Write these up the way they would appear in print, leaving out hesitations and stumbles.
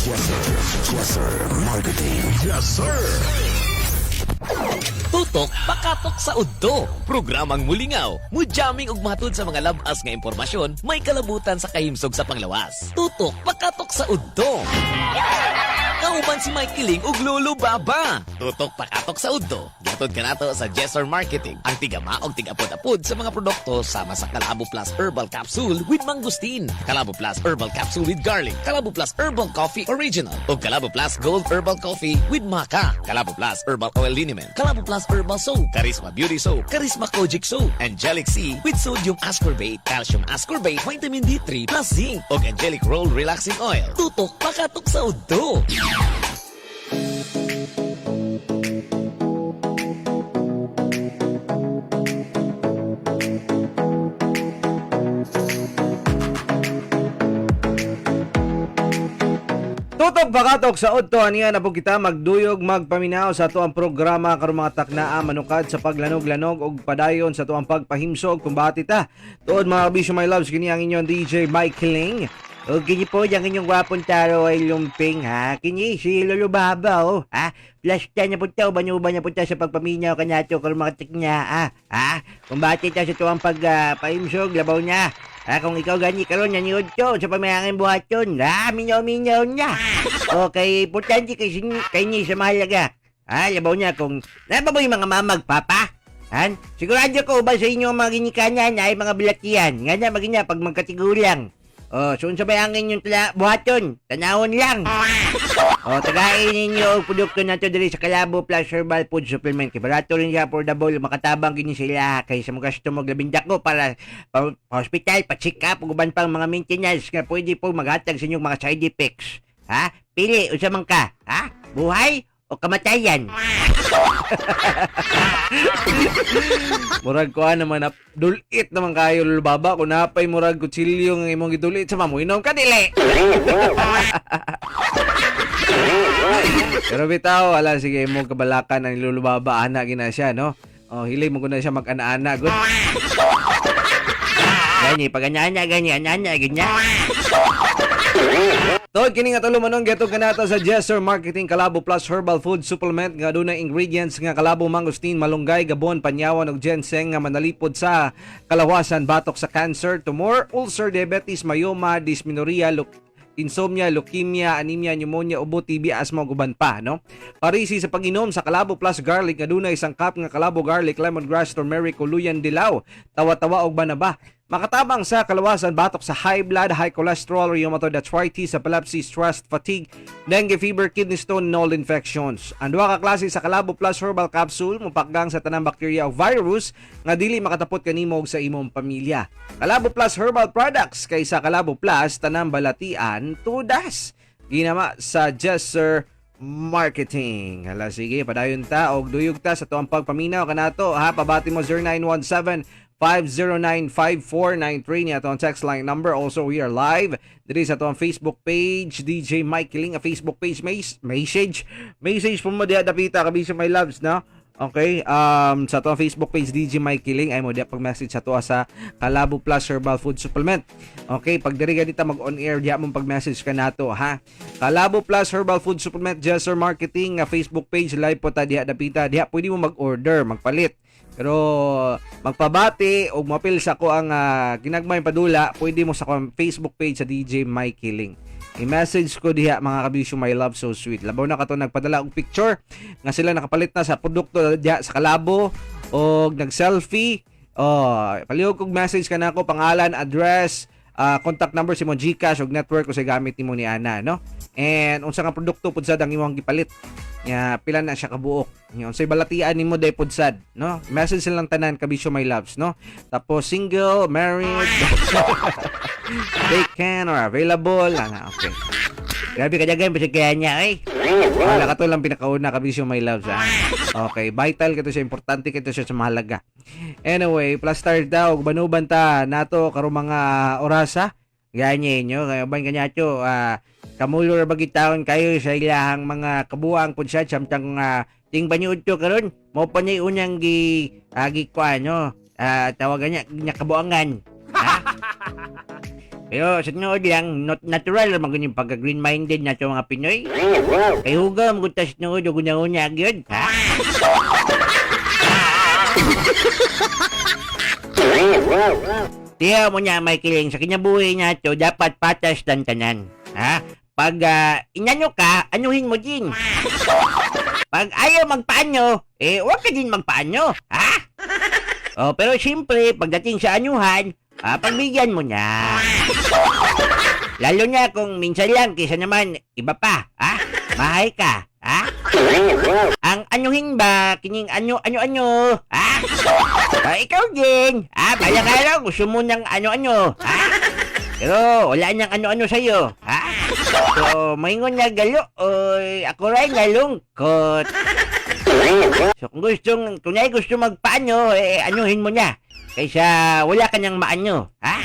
Yes, sir. Marketing. Yes, sir. Tutok pakatok sa udto. Programang mulingaw, mujaming ug matod sa mga labas nga impormasyon, may kalabutan sa kahimsog sa panglawas. Tutok pakatok sa udto. Kauban si Mike Kiling ug Lolo Baba. Tutok pakatok sa udto. Gatod ka nato sa Jesser Marketing. Ang tigama og tigapod-apod sa mga produkto sama sa Calabo Plus Herbal Capsule with Mangustin, Calabo Plus Herbal Capsule with Garlic, Calabo Plus Herbal Coffee Original, ug Calabo Plus Gold Herbal Coffee with Maca, Calabo Plus Herbal Oil Liniment, Calabo Plus Herbal Soap, Charisma Beauty Soap, Charisma Kojic Soap, Angelic C with sodium ascorbate, calcium ascorbate, vitamin D3 plus zinc, ug Angelic Roll Relaxing Oil. Tutok pakatok sa udto. Tutok pakatok sa udto aniya na po kita magduyog magpaminaw sa ato ang programa karon mga taknaa manukad sa paglanog-lanog og padayon sa ato ang pagpahimsog kumbati ta. Tuod mga kabisyo my loves kini ang inyong DJ Mike Kiling. O kini po yung inyong gwapong taro ay lumping ha. Kini si Lolo Baba oh. Ha? Flash ta niya po ta, banyuba niya po ta sa pagpaminaw kanyato karon mga taknaa. Ha? Kumbati ta sa ato ang pagpahimsog labaw niya. Kung ikaw ganyi karon yan yun to sa pamayangin buhaton. Minyaw-minyaw niya. Okay, importante kay ni sa mahalaga. Labaw niya kung nababoy mga mamag, papa. Sigurado ko ba sa inyo mga ginikanya na ay mga bilatian. Nga na maginya pag magkatigulang. So sa bayangin yung buhaton. Tanawon lang. Tagain ninyo ang produkto na to diri sa Calabo Plus Herbal Food Supplement. Barato rin siya, affordable, makatabang gini sila. Kaya sa mga gusto mo labindak ko para hospital, pa-check up, uban pang mga maintenance nga pwede po maghatag sa inyong mga side effects. Pili, usamang ka. Buhay o kamatayan? Murag ko naman dulit naman kayo lulubaba kung napay murag kutsilyo ng imong gidulit sa mamuinom ka dili. Pero bitaw, sige mo kabalakan ang lulubaba ana gina siya no. Hilig mo guna siya mag-ana-ana good. Gani paganyanya anyanya ginya. Tod kini nga tulo manong getog kanata sa Jesser Marketing Calabo Plus Herbal Food Supplement nga dunay ingredients nga kalabo, mangustin, malunggay, gabon, panyawan ug ginseng nga manalipod sa kalawasan, batok sa cancer, tumor, ulcer, diabetes, myoma, dysmenorrhea, insomnia, leukemia, anemia, pneumonia, ubo, TB, asthma ug uban pa no. Parisi sa pag-inom sa Calabo Plus Garlic nga dunay isang cup nga Calabo Garlic, lemongrass, turmeric, luyan, dilaw, tawa-tawa ug banaba. Makatabang sa kalawasan, batok sa high blood, high cholesterol, rheumatoid arthritis, epilepsy, stress, fatigue, dengue fever, kidney stone, knoll infections. Ang duha ka klase sa Calabo Plus Herbal Capsule mupakgang sa tanang bacteria o virus nga dili makatapot kanimo og sa imong pamilya. Calabo Plus Herbal Products kaysa Calabo Plus tanang balatian tudas. Ginama sa Jesser Marketing. Sige, padayon ta og duyog ta sa tuang pagpaminaw kanato pabati mo 0917-509-5493 niya ito ang text line number. Also, we are live dito sa ito ang Facebook page DJ Mike Kiling, a Facebook page message po mo diya dapita kabisa my loves no. Okay, sa ito ang Facebook page DJ Mike Kiling ay mo diya pag-message sa ito sa Calabo Plus Herbal Food Supplement. Okay, pag diri ganita mag-on air diya mong pag-message ka nato Calabo Plus Herbal Food Supplement Jesser Marketing Facebook page, live po ta diya dapita diya pwede mo mag-order, magpalit. Pero magpabati o mapil sa ko ang ginagmay padula, pwede mo sa Facebook page sa DJ Mike Kiling. I-message ko diha mga kabisyo my love so sweet. Labaw na kato nagpadala og picture nga sila nakapalit na sa produkto diha sa Calabo o nag-selfie. Palihog kog message ka nako, pangalan, address, contact number si mo GCash ug network ko sa gamit nimo ni ana no. And unsa nga produkto pud sad ang imong gipalit? Nya pila na siya kabuok. Nya unsay balatian nimo day pud sad, no? Message silang tanan kabisyo my loves, no? Tapos single, married, they can or available, okay. Grabe ka dyan, bisig kaya niya, wala ka to lang pinakauna kabisyo my loves, Okay, vital kito siya, importante kito siya sa mahalaga. Anyway, plus start daw, banuban ta nato karo mga orasa. Ganyan nyo, kaya ban kanyato, kamulor bagitaon kayo sa ilahang mga kabuang pud siya samtang ting banyud to karon mo pa niya unang gi ko tawagan niya kabuangan Pero sa tinood lang, natural naman ganyan pagka-green-minded na sa mga Pinoy. Kay hugam kung tas tinood o gunya-gunya yun, ha? Tiyaw mo niya, Michaeling, sa kinabuhi niya to, dapat patas ng tanan. Ha? Pag inanyo ka, anyuhin mo din. Pag ayaw magpaanyo, huwag ka din magpaanyo. Ha? Oh, pero siyempre, pagdating sa anyuhan, pagbigyan mo niya. Lalo na kung minsan lang, kaysa naman, iba pa. Ha? Mahay ka. Ha? Ang anyuhin ba, kining anyo. Ha? Ikaw din. Baya ka lang, gusto mo ng ano-ano. Ha? Pero wala niyang ano-ano sa'yo. Ha? So, maingon na galo, oy, ako rin nalungkot. So, kung gusto magpaano, anuhin mo niya. Kaysa wala ka niyang maanyo. Ha?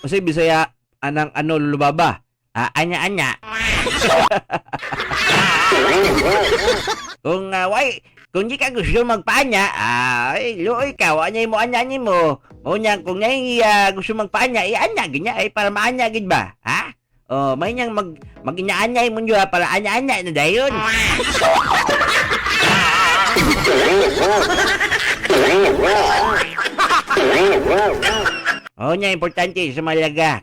Kasi Bisaya, anang ano lulubaba. Anya-anya. Kung di ka gusto magpaanya, luoy ka, wanya mo anyanin mo. Unya, kung gusto magpaanya, anya, ganyan, para maanya, gid ba? Ha? May niyang mag-inaanyay mo nyo, para anya-anya na dayon. Nya, importante sa malaga.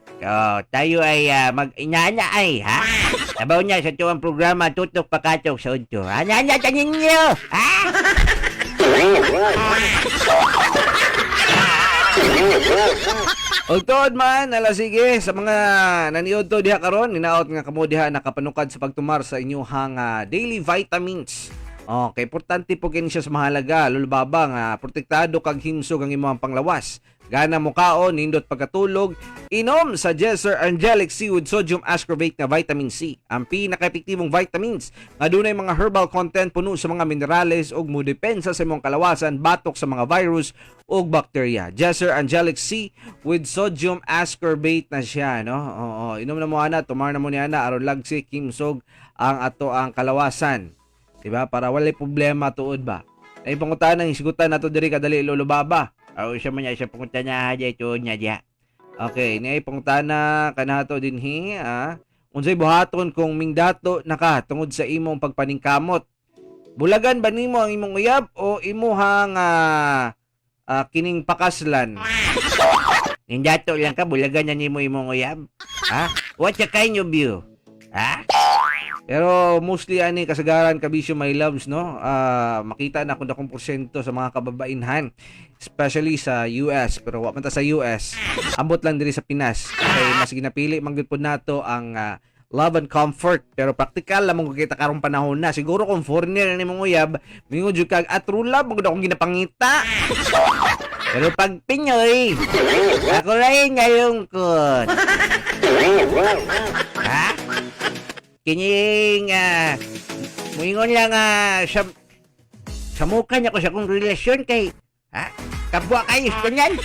Tayo ay mag-inaanya ay, ha? Sabaw niya sa tuwang programa, tutok pakatok sa unto. Anya-anya, tanin niyo, ha? O tuod man, sige, sa mga naniod to diha karon, ninaot nga kamo diha nakapanukad sa pagtumar sa inyong daily vitamins. Okay, importante po kini siya sa mahalaga, lulubaba nga protektado kag himsog ang imong panglawas. Gana mo kaon, nindot pagkatulog, inom sa Jesser Angelic C with sodium ascorbate na vitamin C. Ang pinaka-epektibong vitamins nga dunay mga herbal content puno sa mga minerales ug modepensa sa imong kalawasan batok sa mga virus ug bakterya. Jesser Angelic C with sodium ascorbate na siya, no? Oo, inom na mo ana, tumar na mo ni ana aron lagsik himsog ang ato ang kalawasan. Diba? Para walay problema tuod ba. Ay pangutan ng isgutan nato diri kadali lulubaba. Siya man niya, siya pangutan niya, ito niya diya. Okay, niya pangutan na kanato dinhi, unsay buhaton kung mingdato naka tungod sa imong pagpaningkamot. Bulagan ba nimo ang imong uyab o imuhang kining pakaslan? Mingdato lang ka, bulagan na nimo imong uyab. Ha? What's a kind of you? Ha? Pero mostly ani kasagaran kabisyo my loves, no? Makita na kung dakong porsyento sa mga kababainhan, especially sa US, pero wa man ta sa US. Ambot lang diri sa Pinas. Kay mas ginapili man gyud pud nato ang love and comfort, pero practical lamang kung kita karong panahon na. Siguro kung foreigner ni mong uyab, mingo jud kag atrula magud akong ginapangita. Pero pag Pinoy, ako rin nalungkot. Ha? Kining, muingon lang sa mukha niya ko sa kong relasyon kay, kapwa kayo, gusto niyan.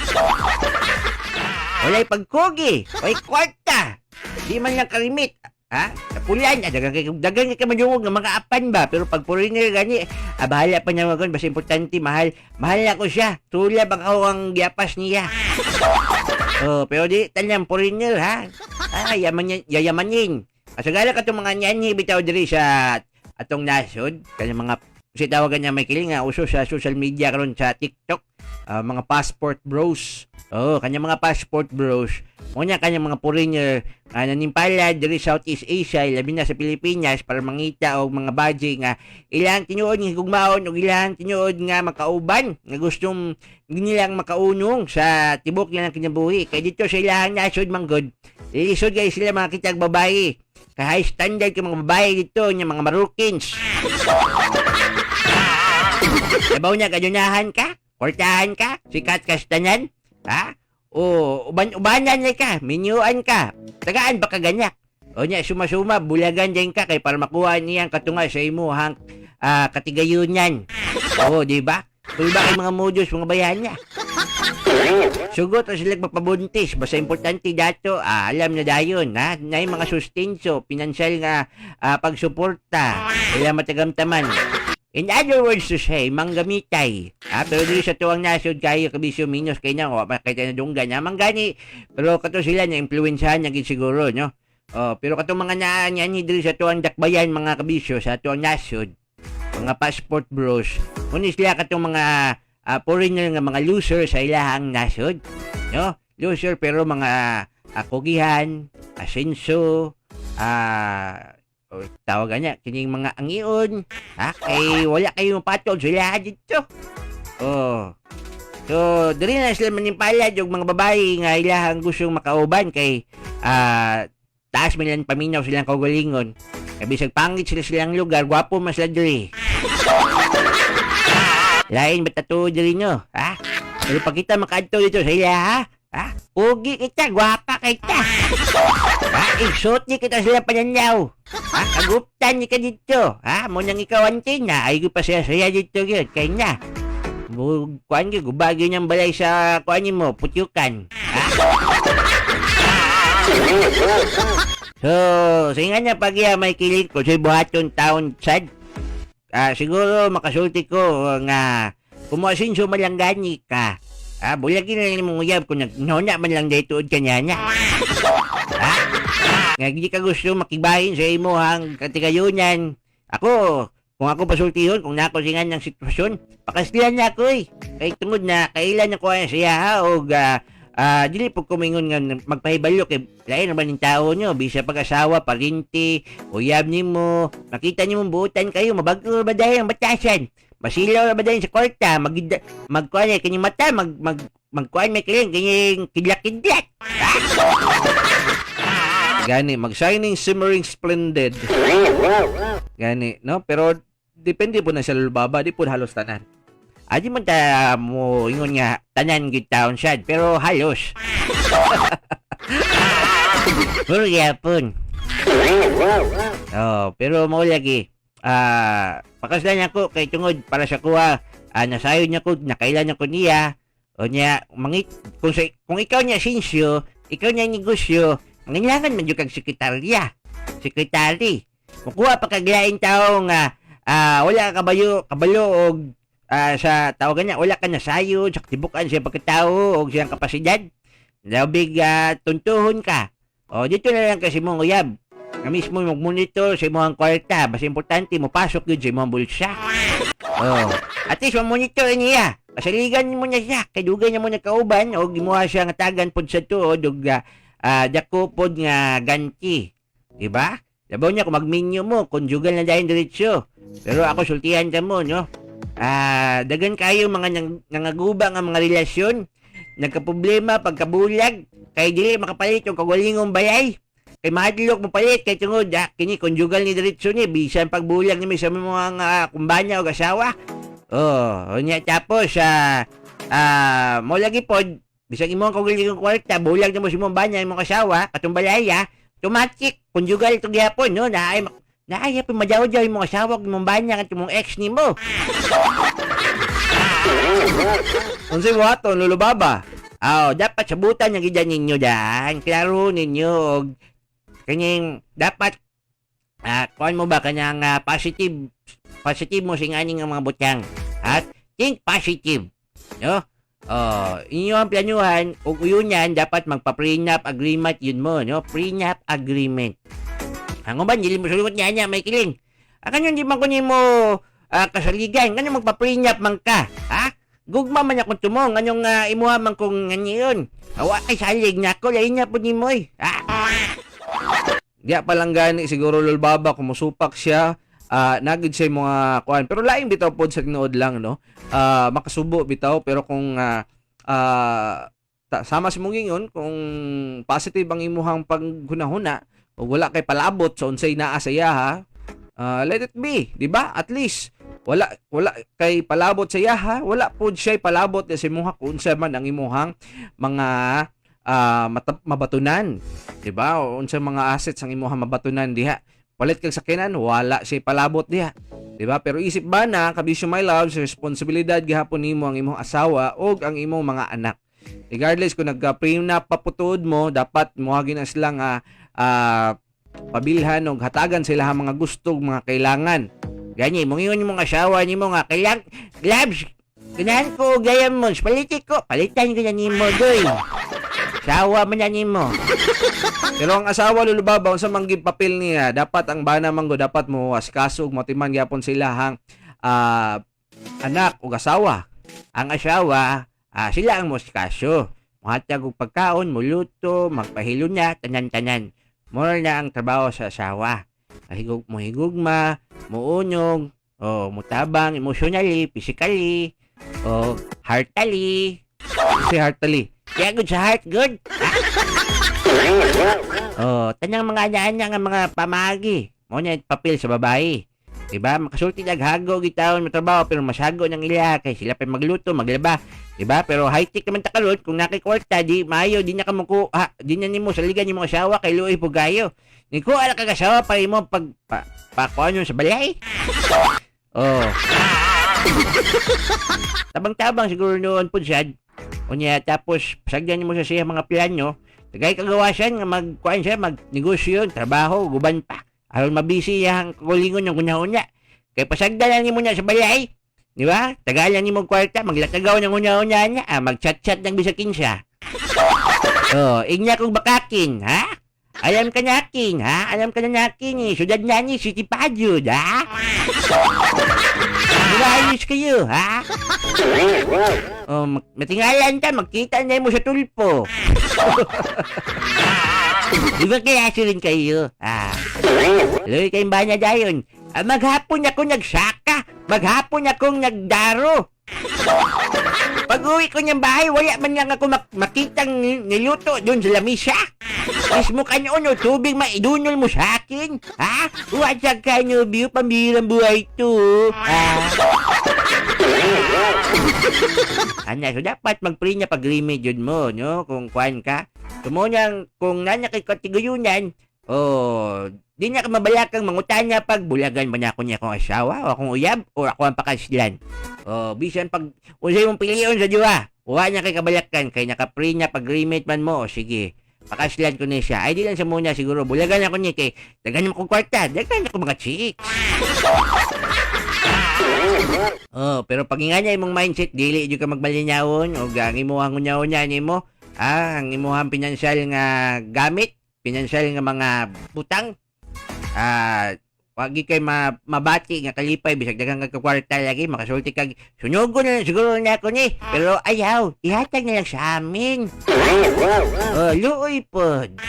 Walay pagkugi, walay kwarta, di man lang kalimit, sa pulian, dagang ka madyungog ng mga apan ba, pero pag foreigner gani, bahala pa niya magon, basta importante, mahal ako siya, tula bang ako ang giapas niya. Pero di, talang foreigner, yayamanin. Asagala ka itong mga nyanyi bitaw diri sa atong nasod, kanya mga tawagan niya may kiling uso sa social media karon sa TikTok, mga passport bros. Kanya mga passport bros. Unya kanya mga foreigner nanimpala diri Southeast Asia, labi na sa Pilipinas para mangita og mga badge nga ilang tinuod nga higugmaon og ilang tinuod nga makauban nga gustong nilang makaunong sa tibok nilang kinabuhi. Kay dito sa ilang nasod manggod, ilisod guys sila mga kitag babae. High standard ka mga babae dito, yung mga Marokins. Sabaw niya, kadunahan ka? Kortahan ka? Sikat kastanan? Uban-ubanan niya ka? Minyuan ka? Tagaan ba ka ganyak? O niya, suma-suma, bulagan din ka kay para makuha niyang katunga sa imo hang katigayunan. Di ba? Kung ba kay mga modus, mga bayan niya? Sugot o sila magpabuntis, basta importante dato, alam na dayon, na yung mga sustinso, pinansyal nga pagsuporta, kaya matagamtaman. In other words to say, manggamitay. Pero di sa tuwang nasod kayo kabisyo minus kay na, makita na dunggan. Manggani, pero kato sila na influensyahan niya siguro, no? Pero kato mga naan ni diri sa tuwang dakbayan mga kabisyo sa tuwang nasod, mga passport bros, kunis sila katong mga foreigner nga mga loser sa ilahang nasod, no? Loser pero mga kugihan, asenso, tawagan niya, kining mga angion, kay wala kayong patol sila dito. So, diri na sila manimpalad yung mga babae nga ilahang gustong makauban kay taas milan paminaw silang kaugalingon. Kay bisag pangit sila silang lugar, gwapo mas sila diri. Lain ba tato diri no? Pero pag kita makaadto dito sa ila, pugi kita, gwapa kita. Iksot ni kita sila pananyaw. Kaguptan ni ka dito. Mo nang ikaw antin na, ay pa siya dito yun. Kaya na. Kuhan ka, gubagyo niyang balay sa kuhan mo, putyukan. So, singa niya pag may kilit ko, sa buhaton taon sad. Siguro makasulti ko nga kumuasinso malanggani ka. Bulagin na lang mong uyab kung nagnonya man lang daytood kanya niya. Nga di ka gusto makibahin sa imo hang katigayunan. Ako, kung ako pasultihon, kung nako singan ng sitwasyon, pakastilan niya ako eh. Kay tungod na, kailan niya ko siya o dili po kumingon nga magpahibalo kay lain naman yung tao nyo, bisa pag-asawa, parinti, uyab nimo, makita nimo buutan kayo, mabago ba dahil ang batasan? Masilaw ba dahil sa kwarta, magkuhan niya, kanyang mata, magkuhan may kiling, kanyang kidlak-kidlak. Gani, mag-shining, simmering, splendid. Gani, no? Pero, depende po na sa lulubaba, di po halos tanan. Di man ta mo ingon nga tanan gid taon sad pero halos. Pero yapon. Pero mo lagi. Pakaslan ako kay tungod para sa kuha. Nasayon niya ko, nakailan ko niya. O niya kung ikaw niya sinsyo, ikaw niya negosyo, mangailangan man jud kag sekretarya. Sekretary. Kukuha pa kag lain tao nga wala ka kabalo og sa tawagan niya, wala ka nasayod, sa katibukan siya pagkatao o siyang kapasidad. Labig tuntuhon ka. Dito na lang kasi mong uyab. Na mismo mag-monitor sa imong kwarta. Basta importante mo pasok yun sa imong bulsa. At least mag-monitor niya. Kasaligan mo niya siya. Kadugan niya mo nagkauban o gimuha siya nga tagan pod sa tuod o dako pod nga ganti. Diba? Labaw niya kung mag-menu mo, conjugal na dahil diretsyo. Pero ako sultihan ka mo, no? Dagan kayo mga nangaguba nga mga relasyon, nagkaproblema pagkabulag, kay dili makapalit yung kagwalingong bayay, kay mahadlok mo palit, kay tungod, kini conjugal ni diretso ni, bisan pagbulag ni may sa mga kumbanya o asawa. Niya tapos, mo lagi pod, bisan imo ang kagwalingong kwarta, bulag na mo sa mga banya, imong asawa, katong balay, automatic, conjugal ito gyapon, no, Naaya pa majaw-jaw yung mga asawa, yung mga banya, at yung mga ex ni mo. Unsay buhaton, lulubaba? Dapat sabutan yung gida ninyo daan. Klaro ninyo. Kanyang, dapat, kuhan mo ba, kanyang positive mo singaning ang mga butang. At, think positive. No? Inyo ang planuhan, o yun yan, dapat magpa-prenup agreement yun mo, no? Prenup agreement. Ang uban, dili mo sulungot niya, may kiling. Kanyan di man ko mo kasaligan, kanyan magpa-prenup man ka. Gugma man akong tumong, kanyang imuha man kong ganyan. Awa kay salig na ako, lain niya po ni mo eh. Diya palang gani, siguro lulbaba, kumusupak siya, nagid siya mga kuan. Pero laing bitaw po sa tinuod lang, no? Makasubo bitaw, pero kung sama si mong ingon, kung positive ang imuhang paghunahuna, o wala kay palabot sa unsay naa sa yaha, let it be, di ba? At least wala kay palabot sa yaha, wala pod siya palabot sa imuha kung unsa man ang imuhang mga mabatunan, di ba? O unsa mga assets ang imuhang mabatunan diha. Palit kag sakinan, wala siya palabot diha. Di ba? Pero isip ba na kabisyo my love, sa responsibilidad gihapon nimo ang imong asawa o ang imong mga anak. Regardless kung nagka-prenup paputod mo, dapat muhagin na silang pabilhan o hatagan sila mga gusto, mga kailangan. Gani, mungingon mong asawa ni mo nga, kailang, gloves, ganahan ko, gaya mo, palitik ko, palitan ko na ni mo, doy. Asawa man na ni mo. Pero ang asawa lulubabaw sa manggib papel niya, dapat ang bana manggo dapat mo askaso ug matiman gyapon sila hang anak ug asawa. Ang asawa, sila ang moskaso. Muhatag og pagkaon, muluto, magpahilo niya, tanan-tanan. More na ang trabaho sa asawa. Higugma, muunyog, mutabang, emotionally, physically, heartally. Si Hartally. Kaya good sa heart, good. Tanang mga anya-anya nga mga pamagi. Mo niya papel sa babae. Diba? Makasulti naghago, gitawon, matrabaho, pero mashago ng ila. Kaya sila pa magluto, maglaba. Diba? Pero high-tech naman takalot, kung nakikwarta, di maayo, di na kamuko, di na nimo saligan yung mga asawa, kay luoy pugayo. Ni ko, ala kag-asawa, pa mo pakuan yun sa balay. Tabang-tabang siguro noon po siya. Unya, tapos, pasagdan mo sa siya mga plano, tagay kagawasan nga magkuan siya, magnegosyo, trabaho, guban pa. Aron mabisi yang kulingon yung kunya-unya. Kaya pasagdan ni mo na sa balay, di ba? Tagalan ni mo kwarta, maglatagaw ng kunya-unya niya, mag-chat-chat ng bisakin siya. Ignya kong bakakin, ha? Alam ka nakin, ha? Alam ka na nakin, sudad na ni City Pajud, ha? Ayos kayo, ha? Matingalan ta, magkita na mo sa tulpo. Di ba kaya rin kayo? Loy kayong banya dayon. Maghapon ako nagsaka. Maghapon akong nagdaro. Pag-uwi ko niyang bahay, wala man lang ako makitang niluto doon sa lamisa. Mismo kanyo, tubig maidunol mo sa akin. Ha? Huwag kanyo, biyo, pambirang buhay to. So dapat mag-pre niya pag-remade yun mo, no? Kung kuhan ka. Tumunang, kung nanakay katiguyunan, di niya ka mabalakang mangutanya pag bulagan ba na ako niya akong asawa, o akong uyab, o ako ang pakaslan. Bisan pag usay mong piliyon sa diwa, huwa niya kay kabalakan, kay naka-pre niya pag-remade man mo, sige. Pakaslan ko na siya. Ay, di lang sa muna siguro. Bulagan ako niya kay dagan mo kong kwarta. Dagan ako mga chicks. Pero pag nga niya imong mindset, dili dyan ka magmalinyawon o ang imuhang unya-unya ni mo. Ang imuhang pinansyal nga gamit, pinansyal nga mga butang. Wag kay mabati nga kalipay bisag daghang kagkwarta lagi makasulti kag sunugon na siguro na ako ni pero ayaw ihatag na lang sa amin. Luoy pod.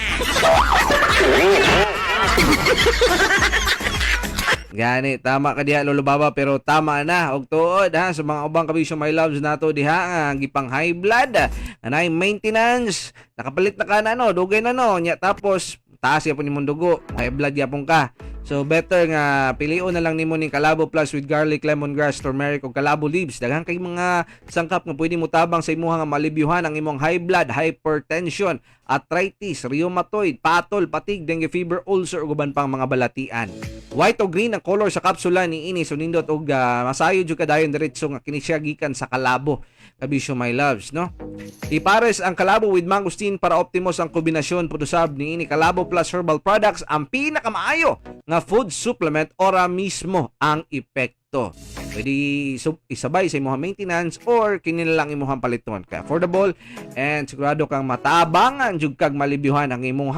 Gani, tama ka diha Lolo Baba, pero tama na og tuod ha sa mga ubang kabisyo my loves nato diha nga gipang high blood, anay maintenance, nakapalit na ka na no, dugay na no, nya tapos taas yapon nimong dugo, high blood yapon ka. So better nga pilion na lang nimo ning Calabo Plus with garlic, lemongrass, turmeric ug Calabo leaves. Daghang kay mga sangkap nga pwede mo tabang sa imuha nga malibyuhan ang imong high blood, hypertension, arthritis, rheumatoid, patol, fatigue, dengue fever, ulcer ug uban pang mga balatian. White o green ang color sa kapsula ni ini so nindot og masayo jud kadayon diretso nga kini siya gikan sa Calabo kabisyo my loves, no? Ipares ang Calabo with mangosteen para optimos ang kombinasyon pudusab ni ini Calabo Plus Herbal Products ang pinakamaayo nga food supplement ora mismo ang epekto. Pwede isabay sa imong maintenance or kini lang imong paliton kay affordable and sigurado kang matabangan jud kag malibyuhan ang imong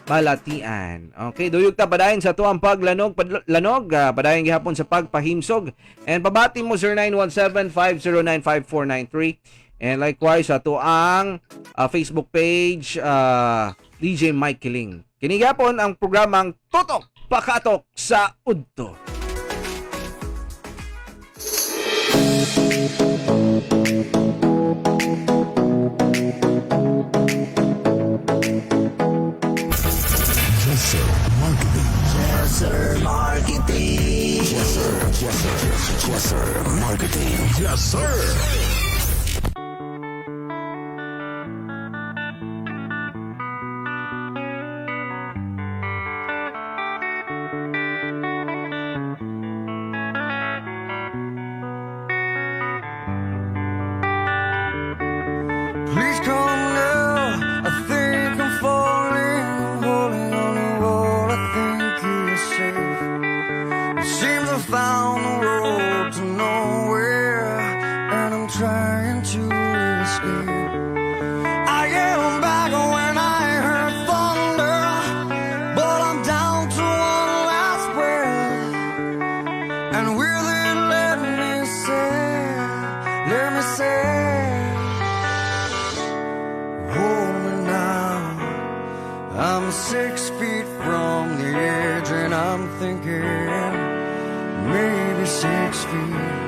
balatian. Okay, duyog ta padayon sa tuang paglanog, padayon gihapon sa pagpahimsog. And pabati mo 0917-509-5493. And likewise sa tuang Facebook page DJ Mike Kiling. Kini gihapon ang programang Tutok Pakatok sa Udto. Sir Marketing. Yes, sir. Yes, sir. Yes, sir. Marketing. Yes, sir. Please come now. I think I'm falling. I'm holding on to what I think is safe. It seems I found And will it let me say, hold me now. I'm 6 feet from the edge and I'm thinking maybe 6 feet